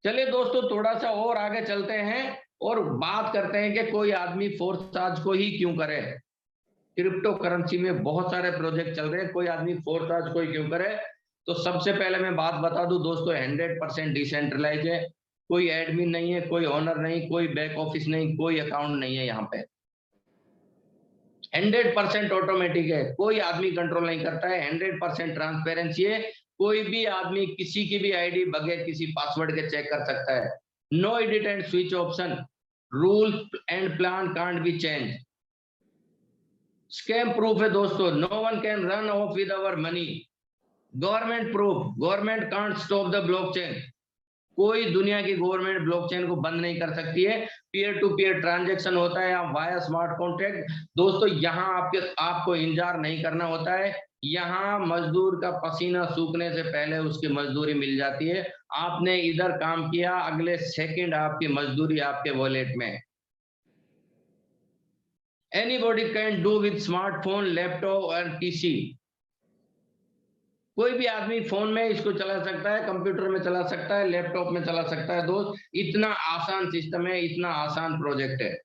चलिए दोस्तों, थोड़ा सा और आगे चलते हैं और बात करते हैं कि कोई आदमी फोर्स चार्ज को ही क्यों करे। क्रिप्टो करेंसी में बहुत सारे प्रोजेक्ट चल रहे हैं, कोई आदमी फोर्स चार्ज को ही क्यों करे। तो सबसे पहले मैं बात बता दूं दोस्तों, 100% डिसेंट्रलाइज है। कोई एडमिन नहीं है, कोई ओनर नहीं, कोई बैक ऑफिस नहीं, कोई अकाउंट नहीं है। यहाँ पे 100% ऑटोमेटिक है, कोई आदमी कंट्रोल नहीं करता है। 100% ट्रांसपेरेंसी है, कोई भी आदमी किसी की भी आईडी बगैर किसी पासवर्ड के चेक कर सकता है। No edit and switch option, rule and plan can't be change. Scam proof है दोस्तों, no one can run off with our money. Government proof, government can't stop the blockchain. कोई दुनिया की गवर्नमेंट ब्लॉकचेन को बंद नहीं कर सकती है। पीयर टू पीयर ट्रांजैक्शन होता है वाया स्मार्ट कॉन्ट्रैक्ट। दोस्तों यहाँ आपको इंतजार नहीं करना होता है। यहाँ मजदूर का पसीना सूखने से पहले उसकी मजदूरी मिल जाती है। आपने इधर काम किया, अगले सेकंड आपकी मजदूरी आपके वॉलेट में। Anybody can do with smartphone, laptop और पीसी। कोई भी आदमी फोन में इसको चला सकता है, कंप्यूटर में चला सकता है, लैपटॉप में चला सकता है। दोस्त, इतना आसान सिस्टम है, इतना आसान प्रोजेक्ट है।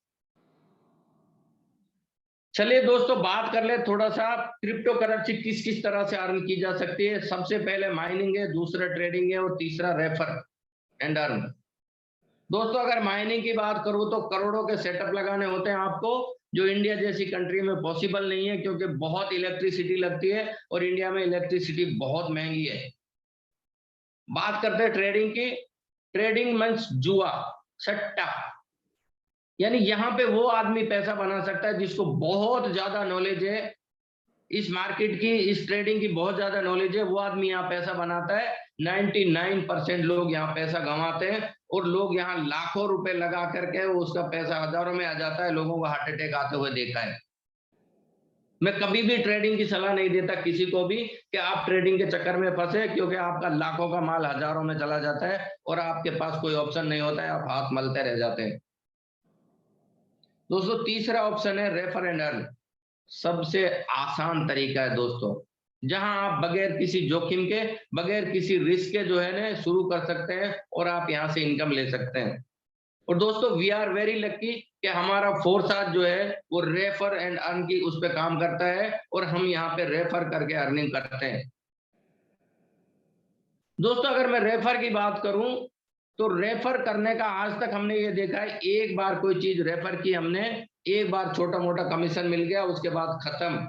चलिए दोस्तों, बात कर ले थोड़ा सा क्रिप्टो करेंसी किस किस तरह से अर्न की जा सकती है। सबसे पहले माइनिंग है, दूसरा ट्रेडिंग है और तीसरा रेफर एंड अर्न। दोस्तों अगर माइनिंग की बात करूं तो करोड़ों के सेटअप लगाने होते हैं आपको, जो इंडिया जैसी कंट्री में पॉसिबल नहीं है, क्योंकि बहुत इलेक्ट्रिसिटी लगती है और इंडिया में इलेक्ट्रिसिटी बहुत महंगी है। बात करते हैं ट्रेडिंग की। ट्रेडिंग मींस जुआ, सट्टा। यानी यहाँ पे वो आदमी पैसा बना सकता है जिसको बहुत ज्यादा नॉलेज है इस मार्केट की, इस ट्रेडिंग की बहुत ज्यादा नॉलेज है, वो आदमी यहाँ पैसा बनाता है। 99% लोग यहाँ पैसा गंवाते हैं और लोग यहाँ लाखों रुपए लगा करके उसका पैसा हजारों में आ जाता है। लोगों को हार्ट अटैक आते हुए देखा है। मैं कभी भी ट्रेडिंग की सलाह नहीं देता किसी को भी कि आप ट्रेडिंग के चक्कर में फंसे, क्योंकि आपका लाखों का माल हजारों में चला जाता है और आपके पास कोई ऑप्शन नहीं होता है, आप हाथ मलते रह जाते हैं। दोस्तों तीसरा ऑप्शन है रेफर एंड अर्न। सबसे आसान तरीका है दोस्तों, जहां आप बगैर किसी जोखिम के, बगैर किसी रिस्क के जो है ना शुरू कर सकते हैं और आप यहां से इनकम ले सकते हैं। और दोस्तों वी आर वेरी लकी कि हमारा फोरसाथ जो है वो रेफर एंड अर्न की उस पर काम करता है और हम यहाँ पे रेफर करके अर्निंग करते हैं। दोस्तों अगर मैं रेफर की बात करूं तो रेफर करने का आज तक हमने ये देखा है, एक बार कोई चीज रेफर की हमने, एक बार छोटा मोटा कमीशन मिल गया, उसके बाद खत्म।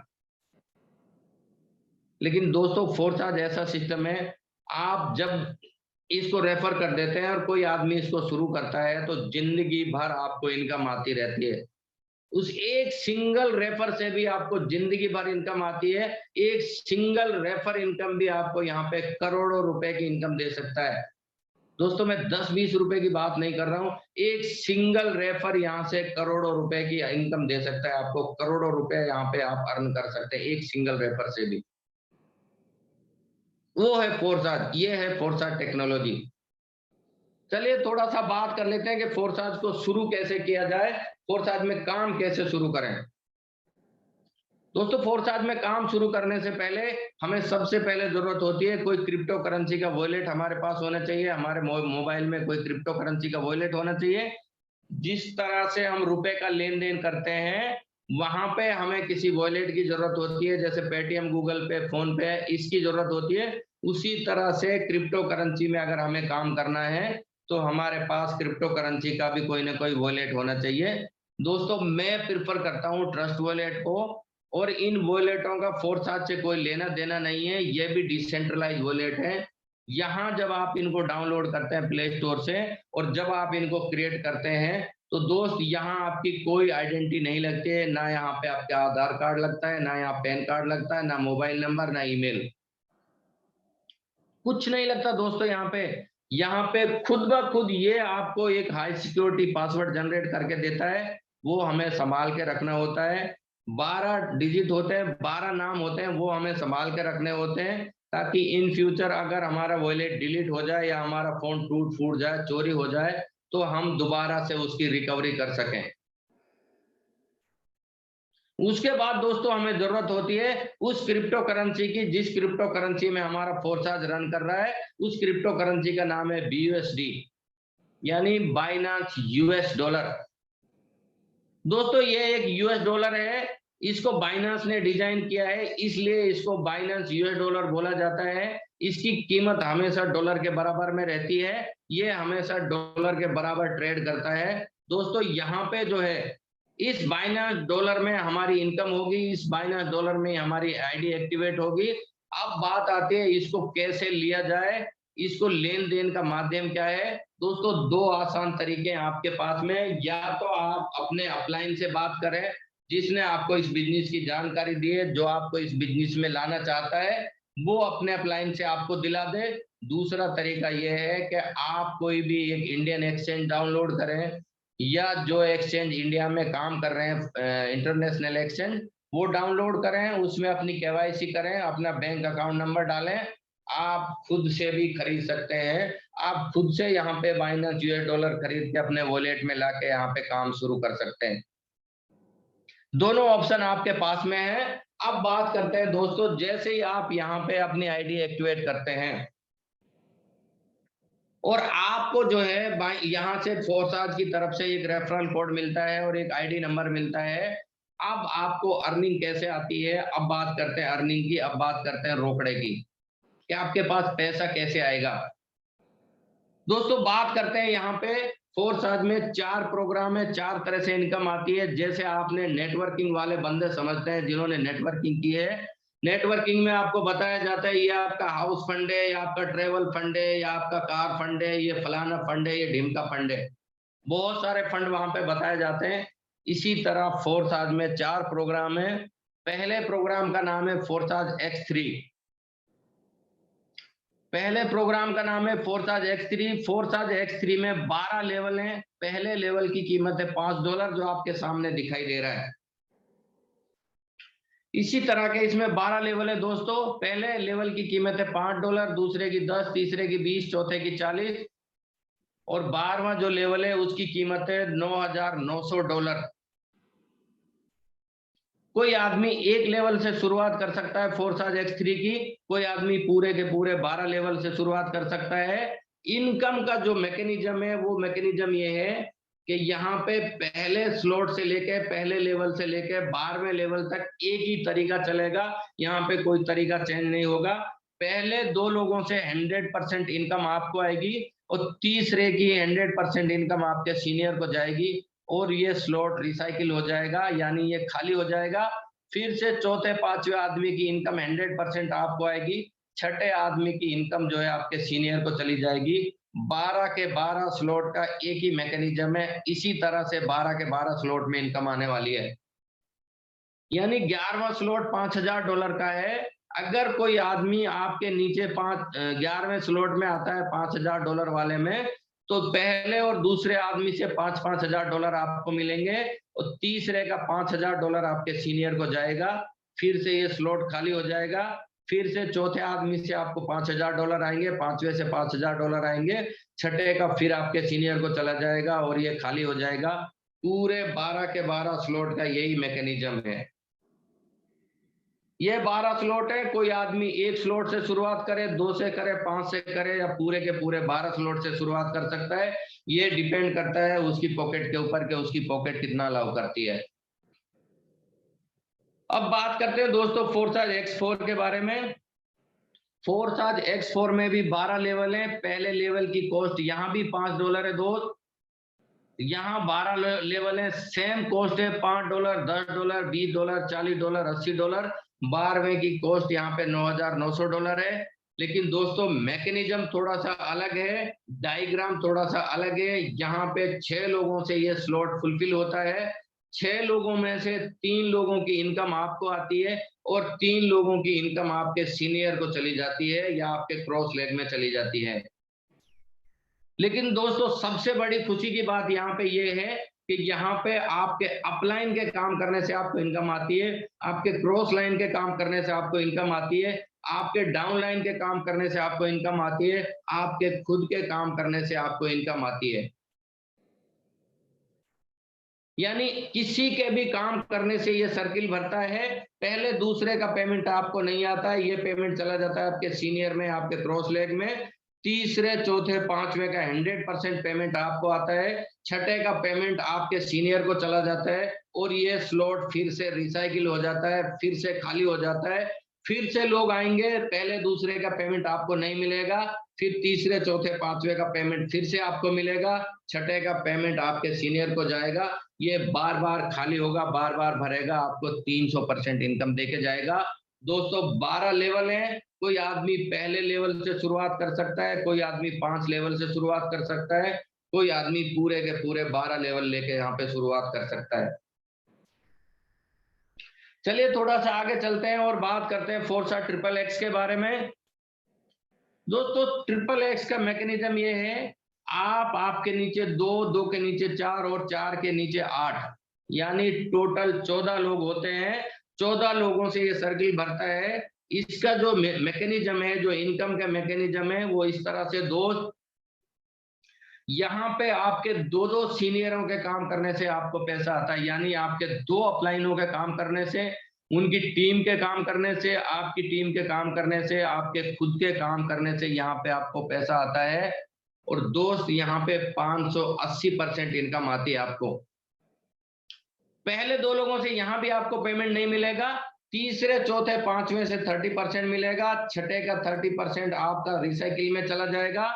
लेकिन दोस्तों फोरसाथ ऐसा सिस्टम है, आप जब इसको रेफर कर देते हैं और कोई आदमी इसको शुरू करता है तो जिंदगी भर आपको इनकम आती रहती है। उस एक सिंगल रेफर से भी आपको जिंदगी भर इनकम आती है। एक सिंगल रेफर इनकम भी आपको यहाँ पे करोड़ों रुपए की इनकम दे सकता है। दोस्तों मैं 10-20 रुपए की बात नहीं कर रहा हूँ, एक सिंगल रेफर यहाँ से करोड़ों रुपए की इनकम दे सकता है आपको। करोड़ों रुपए यहाँ पे आप अर्न कर सकते हैं एक सिंगल रेफर से भी। वो है फोरसाथ, ये है फोरसाथ टेक्नोलॉजी। चलिए थोड़ा सा बात कर लेते हैं कि फोरसाथ को शुरू कैसे किया जाए, फोरसाथ में काम कैसे शुरू करें। दोस्तों फोरसाथ में काम शुरू करने से पहले हमें सबसे पहले जरूरत होती है कोई क्रिप्टो करेंसी का वॉलेट हमारे पास होना चाहिए। हमारे मोबाइल में कोई क्रिप्टो करेंसी का वॉलेट होना चाहिए। जिस तरह से हम रुपए का लेन देन करते हैं वहां पे हमें किसी वॉलेट की जरूरत होती है, जैसे पेटीएम, गूगल पे, फोन पे, इसकी जरूरत होती है। उसी तरह से क्रिप्टो करेंसी में अगर हमें काम करना है तो हमारे पास क्रिप्टो करेंसी का भी कोई ना कोई वॉलेट होना चाहिए। दोस्तों मैं प्रिफर करता हूँ ट्रस्ट वॉलेट को, और इन वॉलेटों का फोरसाथ से कोई लेना देना नहीं है, ये भी डिसेंट्रलाइज वॉलेट है। यहाँ जब आप इनको डाउनलोड करते हैं प्ले स्टोर से और जब आप इनको क्रिएट करते हैं तो दोस्त यहाँ आपकी कोई आइडेंटिटी नहीं लगती है, ना यहाँ पे आपका आधार कार्ड लगता है, ना यहाँ पैन कार्ड लगता है, ना मोबाइल नंबर, ना ईमेल, कुछ नहीं लगता दोस्तों। यहाँ पे खुद ब खुद ये आपको एक हाई सिक्योरिटी पासवर्ड जनरेट करके देता है। वो हमें संभाल के रखना होता है। 12 डिजिट होते हैं, 12 नाम होते हैं, वो हमें संभाल के रखने होते हैं, ताकि इन फ्यूचर अगर हमारा वॉलेट डिलीट हो जाए या हमारा फोन टूट फूट जाए, चोरी हो जाए, तो हम दोबारा से उसकी रिकवरी कर सकें। उसके बाद दोस्तों हमें जरूरत होती है उस क्रिप्टो करेंसी की जिस क्रिप्टो करेंसी में हमारा फोरसाथ रन कर रहा है। उस क्रिप्टो करेंसी का नाम है BUSD। यानी बाइनांस यूएस डॉलर। दोस्तों ये एक यूएस डॉलर है, इसको बाइनांस ने डिजाइन किया है, इसलिए इसको बाइनांस यूएस डॉलर बोला जाता है। इसकी कीमत हमेशा डॉलर के बराबर में रहती है, ये हमेशा डॉलर के बराबर ट्रेड करता है। दोस्तों यहाँ पे जो है इस बाइनांस डॉलर में हमारी इनकम होगी, इस बाइनांस डॉलर में हमारी आईडी एक्टिवेट होगी। अब बात आती है इसको कैसे लिया जाए, इसको लेन देन का माध्यम क्या है। दोस्तों दो आसान तरीके हैं आपके पास में, या तो आप अपने अपलाइन से बात करें जिसने आपको इस बिजनेस की जानकारी दी है, जो आपको इस बिजनेस में लाना चाहता है वो अपने अपलाइन से आपको दिला दे। दूसरा तरीका यह है कि आप कोई भी एक इंडियन एक्सचेंज डाउनलोड करें, या जो एक्सचेंज इंडिया में काम कर रहे हैं इंटरनेशनल एक्सचेंज, वो डाउनलोड करें, उसमें अपनी केवाईसी करें, अपना बैंक अकाउंट नंबर डालें। आप खुद से भी खरीद सकते हैं, आप खुद से यहाँ पे बाइनेंस यूएस डॉलर खरीद के अपने वॉलेट में लाके यहाँ पे काम शुरू कर सकते हैं। दोनों ऑप्शन आपके पास में है। अब बात करते हैं दोस्तों, जैसे ही आप यहाँ पे अपनी आईडी एक्टिवेट करते हैं और आपको जो है यहाँ से फोर्साज की तरफ से एक रेफरल कोड मिलता है और एक आईडी नंबर मिलता है। अब आपको अर्निंग कैसे आती है, अब बात करते हैं अर्निंग की, अब बात करते हैं रोकड़े की, कि आपके पास पैसा कैसे आएगा। दोस्तों बात करते हैं यहाँ पे फोर्साज में 4 प्रोग्राम है, 4 तरह से इनकम आती है। जैसे आपने नेटवर्किंग वाले बंदे समझते हैं जिन्होंने नेटवर्किंग की है, नेटवर्किंग में आपको बताया जाता है ये आपका हाउस फंड है, या आपका ट्रेवल फंड है, या आपका कार फंड है, ये फलाना फंड है, ये ढिमका फंड है। बहुत सारे फंड वहां पे बताए जाते हैं। इसी तरह फोर्साज में 4 प्रोग्राम है। पहले प्रोग्राम का नाम है फोर्साज X3। पहले प्रोग्राम का नाम है फोर्साज X3। फोर्साज X3 में 12 लेवल हैं। पहले लेवल की कीमत है $5, जो आपके सामने दिखाई दे रहा है। इसी तरह के इसमें 12 लेवल है दोस्तों। पहले लेवल की कीमत है $5, दूसरे की 10, तीसरे की 20, चौथे की 40, और 12वां जो लेवल है उसकी कीमत है $9,900। कोई आदमी एक लेवल से शुरुआत कर सकता है फोर्साज X3 की, कोई आदमी पूरे के पूरे 12 लेवल से शुरुआत कर सकता है। इनकम का जो मैकेनिज्म है वो मैकेनिज्म ये है कि यहाँ पे पहले स्लॉट से लेके, पहले लेवल से लेके 12वें लेवल तक एक ही तरीका चलेगा, यहाँ पे कोई तरीका चेंज नहीं होगा। पहले 2 लोगों से 100% इनकम आपको आएगी, और तीसरे की 100% इनकम आपके सीनियर को जाएगी, और ये स्लॉट रिसाइकिल हो जाएगा, यानी ये खाली हो जाएगा। फिर से चौथे 5वें आदमी की इनकम 100% आपको आएगी, छठे आदमी की इनकम जो है आपके सीनियर को चली जाएगी। 12 के 12 स्लॉट का एक ही मैकेनिज्म है। इसी तरह से 12 के 12 स्लॉट में इनकम आने वाली है, यानी 11वां स्लॉट $5,000 का है। अगर कोई आदमी आपके नीचे 11वें स्लॉट में आता है $5,000 वाले में, तो पहले और दूसरे आदमी से $5,000 आपको मिलेंगे, और तीसरे का $5,000 आपके सीनियर को जाएगा। फिर से ये स्लॉट खाली हो जाएगा, फिर से चौथे आदमी से आपको $5,000 आएंगे, 5वें से $5,000 आएंगे, छठे का फिर आपके सीनियर को चला जाएगा, और ये खाली हो जाएगा। पूरे 12 के 12 स्लॉट का यही मैकेनिज्म है। ये 12 स्लॉट है। कोई आदमी एक स्लॉट से शुरुआत करे, 2 से करे, 5 से करे, या पूरे के पूरे 12 स्लॉट से शुरुआत कर सकता है। ये डिपेंड करता है उसकी पॉकेट के ऊपर कि उसकी पॉकेट कितना अलाउ करती है। अब बात करते हैं दोस्तों फोर्साज X4 के बारे में। फोर्साज X4 में भी 12 लेवल है। पहले लेवल की कॉस्ट यहाँ भी $5 है दोस्त, यहाँ 12 लेवल है, सेम कॉस्ट है, $5, $10, $20, $40, $80। 12वें की कॉस्ट यहाँ पे $9,900 है। लेकिन दोस्तों मैकेनिज्म थोड़ा सा अलग है, डायग्राम थोड़ा सा अलग है। यहाँ पे 6 लोगों से ये स्लॉट फुलफिल होता है। 6 लोगों में से 3 लोगों की इनकम आपको आती है, और 3 लोगों की इनकम आपके सीनियर को चली जाती है, या आपके क्रॉस लेग में चली जाती है। लेकिन दोस्तों सबसे बड़ी खुशी की बात यहाँ पे ये है कि यहाँ पे आपके अपलाइन के काम करने से आपको इनकम आती है, आपके क्रॉस लाइन के काम करने से आपको इनकम आती है, आपके डाउन लाइन के काम करने से आपको इनकम आती है, आपके खुद के काम करने से आपको इनकम आती है। यानी किसी के भी काम करने से ये सर्किल भरता है। पहले दूसरे का पेमेंट आपको नहीं आता है, ये पेमेंट चला जाता है आपके सीनियर में, आपके क्रॉस लेग में। तीसरे चौथे पांचवे का 100% पेमेंट आपको आता है, छठे का पेमेंट आपके सीनियर को चला जाता है, और ये स्लॉट फिर से रिसाइकिल हो जाता है, फिर से खाली हो जाता है, फिर से लोग आएंगे, पहले दूसरे का पेमेंट आपको नहीं मिलेगा, फिर तीसरे चौथे पांचवे का पेमेंट फिर से आपको मिलेगा, छठे का पेमेंट आपके सीनियर को जाएगा, ये बार बार खाली होगा, बार बार भरेगा, आपको 300% इनकम देके जाएगा। दोस्तों 12 लेवल है, कोई आदमी पहले लेवल से शुरुआत कर सकता है, कोई आदमी 5 लेवल से शुरुआत कर सकता है, कोई आदमी पूरे के पूरे 12 लेवल लेके यहाँ पे शुरुआत कर सकता है। चलिए थोड़ा सा आगे चलते हैं और बात करते हैं फोर्सा ट्रिपल एक्स के बारे में। दोस्तों ट्रिपल एक्स का मैकेनिज्म ये है, आपके नीचे 2, 2 के नीचे 4 और 4 के नीचे 8, यानी टोटल 14 लोग होते हैं। 14 लोगों से ये सर्किल भरता है। इसका जो मैकेनिज्म है, जो इनकम का मैकेनिज्म है, वो इस तरह से दोस्त, यहाँ पे आपके 2-2 सीनियरों के काम करने से आपको पैसा आता है, यानी आपके 2 अपलाइनों के काम करने से, उनकी टीम के काम करने से, आपकी टीम के काम करने से, आपके खुद के काम करने से यहाँ पे आपको पैसा आता है। और दोस्त यहाँ पे 580% इनकम आती है आपको। पहले 2 लोगों से यहाँ भी आपको पेमेंट नहीं मिलेगा, तीसरे चौथे पांचवें से 30% मिलेगा, छठे का 30% आपका रिसाइकिल में चला जाएगा।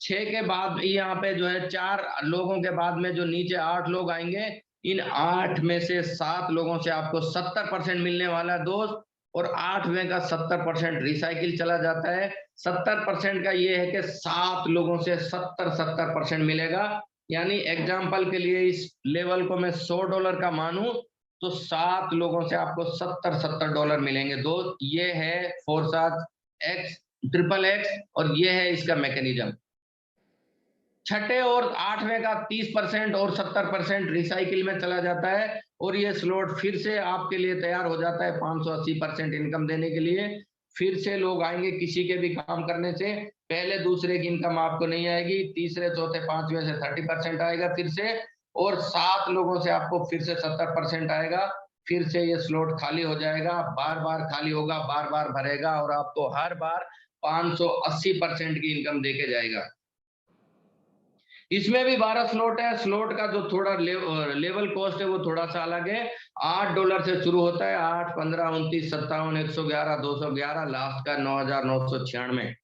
6 के बाद यहाँ पे जो है 4 लोगों के बाद में जो नीचे 8 लोग आएंगे, इन 8 में से 7 लोगों से आपको 70% मिलने वाला है दोस्त, और 8वें का 70% रिसाइकिल चला जाता है। 70% का ये है कि 7 लोगों से 70% मिलेगा, यानी एग्जाम्पल के लिए इस लेवल को मैं $100 का मानूं तो 7 लोगों से आपको $70 मिलेंगे दोस्त। ये है फोर्सा एक्स ट्रिपल एक्स, और ये है इसका मैकेनिज्म। छठे और 8वें का 30% और 70% रिसाइकिल में चला जाता है, और ये स्लॉट फिर से आपके लिए तैयार हो जाता है 580% इनकम देने के लिए। फिर से लोग आएंगे किसी के भी काम करने से, पहले दूसरे की इनकम आपको नहीं आएगी, तीसरे चौथे पांचवें से 30% आएगा फिर से, और 7 लोगों से आपको फिर से 70% आएगा। फिर से ये स्लॉट खाली हो जाएगा, बार बार खाली होगा, बार बार भरेगा, और आपको हर बार 580% की इनकम देके जाएगा। इसमें भी 12 स्लॉट है। स्लॉट का जो थोड़ा लेवल कॉस्ट है वो थोड़ा सा अलग है। $8 से शुरू होता है, 8, 15, 29, 57, 111, 211, लास्ट का 9,996।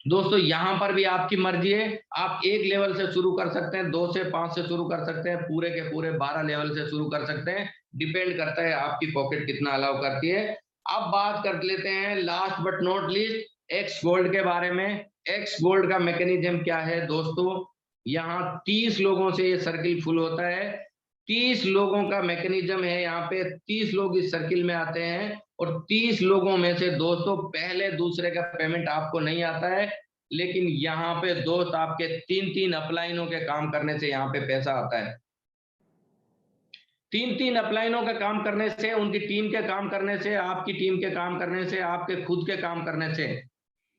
दोस्तों यहाँ पर भी आपकी मर्जी है, आप 1 लेवल से शुरू कर सकते हैं, 2 से 5 से शुरू कर सकते हैं, पूरे के पूरे 12 लेवल से शुरू कर सकते हैं, डिपेंड करता है आपकी पॉकेट कितना अलाउ करती है। अब बात कर लेते हैं last but not least x gold के बारे में। एक्स गोल्ड का मैकेनिज्म क्या है दोस्तों, यहाँ 30 लोगों से ये सर्किल फुल होता है। 30 लोगों का मैकेनिज्म है, यहाँ पे 30 लोग इस सर्किल में आते हैं, और 30 लोगों में से दोस्तों पहले दूसरे का पेमेंट आपको नहीं आता है, लेकिन यहाँ पे दोस्त आपके 3-3 अपलाइनों के काम करने से यहाँ पे पैसा आता है। 3-3 अपलाइनों के काम करने से, उनकी टीम के काम करने से, आपकी टीम के काम करने से, आपके खुद के काम करने से,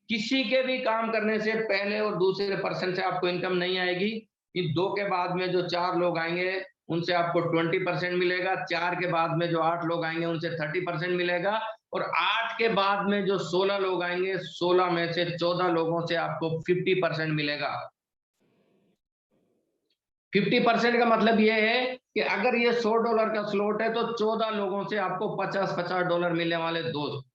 किसी के भी काम करने से पहले और दूसरे पर्सन से आपको इनकम नहीं आएगी। इन 2 के बाद में जो 4 लोग आएंगे उनसे आपको 20% मिलेगा, 4 के बाद में जो 8 लोग आएंगे उनसे 30% मिलेगा, और 8 के बाद में जो 16 लोग आएंगे, 16 में से 14 लोगों से आपको 50% मिलेगा। 50% का मतलब ये है कि अगर ये $100 का स्लॉट है तो 14 लोगों से आपको $50 मिलने वाले दोस्त।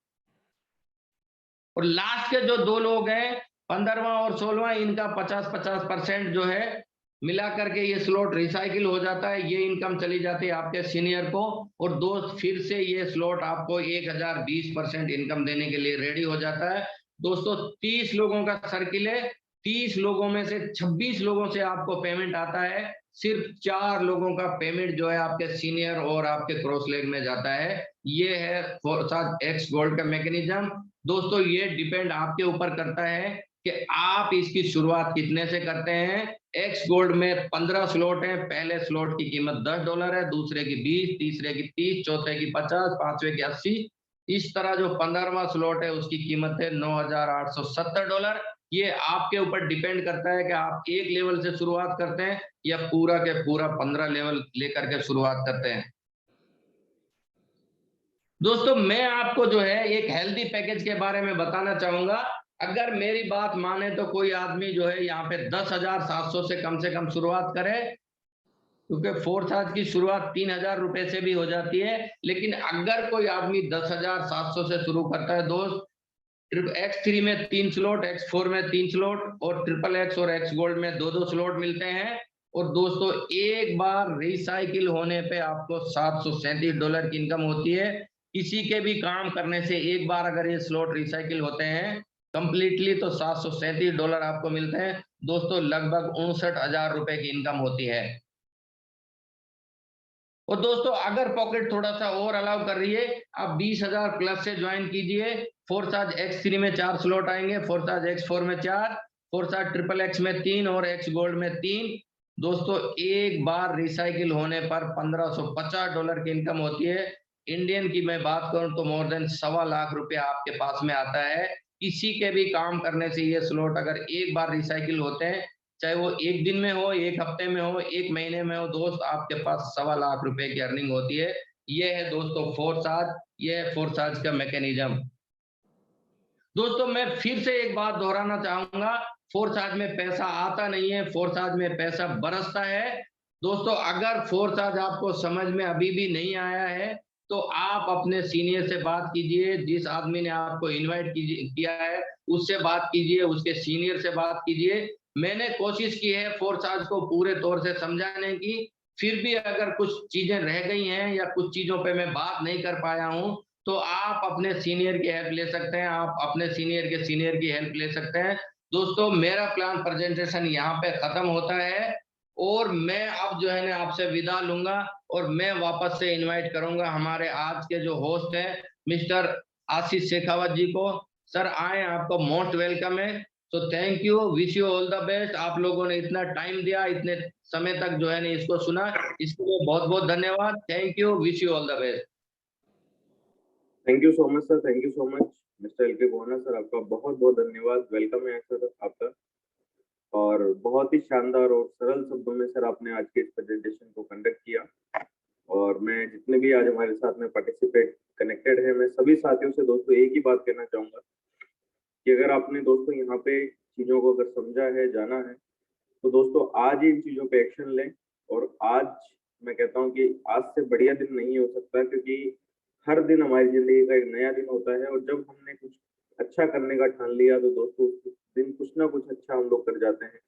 और लास्ट के जो 2 लोग हैं, 15वां और 16वां, इनका 50-50% जो है मिला करके ये स्लॉट रिसाइकिल हो जाता है, ये इनकम चली जाती है आपके सीनियर को, और दोस्त फिर से ये स्लॉट आपको 1020% इनकम देने के लिए रेडी हो जाता है। दोस्तों 30 लोगों का सर्किल है, 30 लोगों में से 26 लोगों से आपको पेमेंट आता है, सिर्फ 4 लोगों का पेमेंट जो है आपके सीनियर और आपके क्रॉस लेग में जाता है। ये है फोर्सा एक्स गोल्ड का मैकेनिज्म। दोस्तों ये डिपेंड आपके ऊपर करता है कि आप इसकी शुरुआत कितने से करते हैं। एक्स गोल्ड में 15 स्लॉट है, पहले स्लॉट की कीमत $10 है, दूसरे की 20, तीसरे की 30, चौथे की 50, पांचवे की 80। इस तरह जो 15वां स्लॉट है उसकी कीमत है $9,870। ये आपके ऊपर डिपेंड करता है कि आप 1 लेवल से शुरुआत करते हैं या पूरा के पूरा 15 लेवल लेकर के शुरुआत करते हैं। दोस्तों मैं आपको जो है एक हेल्दी पैकेज के बारे में बताना चाहूंगा। अगर मेरी बात माने तो कोई आदमी जो है यहाँ पे 10,700 से कम शुरुआत करे, क्योंकि फोर्थ आज की शुरुआत 3,000 रुपए से भी हो जाती है। लेकिन अगर कोई आदमी 10,700 से शुरू करता है दोस्त, X3 में 3 स्लॉट, X4 में 3 स्लॉट और ट्रिपल एक्स और एक्स गोल्ड में 2-2 स्लॉट मिलते हैं। और दोस्तों एक बार रिसाइकिल होने पे आपको $737 की इनकम होती है। किसी के भी काम करने से एक बार अगर ये स्लॉट रिसाइकिल होते हैं कंप्लीटली तो $737 आपको मिलते हैं दोस्तों, लगभग 59,000 रुपए की इनकम होती है। और दोस्तों अगर पॉकेट थोड़ा सा और अलाउ कर रही है, आप 20,000 प्लस से ज्वाइन कीजिए। फोर्साज X3 में 4 स्लॉट आएंगे, फोर्साज X4 में 4, फोर्साज ट्रिपल एक्स में 3 और एक्स गोल्ड में 3। दोस्तों एक बार रिसाइकिल होने पर $1,550 की इनकम होती है। इंडियन की मैं बात करूं तो मोर देन 1.25 लाख रुपया आपके पास में आता है। किसी के भी काम करने से ये स्लॉट अगर एक बार रिसाइकिल होते हैं, चाहे वो एक दिन में हो, एक हफ्ते में हो, एक महीने में हो दोस्त, आपके पास 1.25 लाख रुपए की अर्निंग होती है। ये है दोस्तों फोर्साज, ये है फोर्साज का मैकेनिज्म। दोस्तों मैं फिर से एक बात दोहराना चाहूंगा, फोर्साज में पैसा आता नहीं है, फोर्साज में पैसा बरसता है। दोस्तों अगर फोर्साज आपको समझ में अभी भी नहीं आया है तो आप अपने सीनियर से बात कीजिए, जिस आदमी ने आपको इनवाइट किया है उससे बात कीजिए, उसके सीनियर से बात कीजिए। मैंने कोशिश की है फोर्साज को पूरे तौर से समझाने की, फिर भी अगर कुछ चीजें रह गई हैं या कुछ चीजों पे मैं बात नहीं कर पाया हूं तो आप अपने सीनियर की हेल्प ले सकते हैं, आप अपने सीनियर की हेल्प ले सकते हैं। दोस्तों मेरा प्लान प्रेजेंटेशन यहाँ पे खत्म होता है और मैं अब जो है ना आपसे विदा लूंगा और मैं वापस से इनवाइट करूंगा हमारे आज के जो होस्ट हैं मिस्टर आशीष शेखावत जी को। सर आए, आपको मोस्ट वेलकम है। तो thank you, wish you all the best. आप लोगों ने इतना टाइम दिया, इतने समय तक जो है ना इसको सुना, इसके लिए बहुत बहुत धन्यवाद। Thank you, wish you all the best. Thank you so much sir, thank you so much mister L के गोहना सर, आपका बहुत बहुत धन्यवाद। वेलकम है सर आपका। और बहुत ही शानदार और सरल शब्दों में सर आपने आज के इस प्रेजेंटेशन को कंडक्ट किया। और मैं जितने भी आज हमारे साथ में पार्टिसिपेट कनेक्टेड है, मैं सभी साथियों से दोस्तों एक ही बात कहना चाहूंगा कि अगर आपने दोस्तों यहाँ पे चीजों को अगर समझा है, जाना है, तो दोस्तों आज ही इन चीजों पे एक्शन लें। और आज मैं कहता हूँ कि आज से बढ़िया दिन नहीं हो सकता, क्योंकि हर दिन हमारी जिंदगी का एक नया दिन होता है। और जब हमने कुछ अच्छा करने का ठान लिया तो दोस्तों उस दिन कुछ ना कुछ अच्छा हम लोग कर जाते हैं।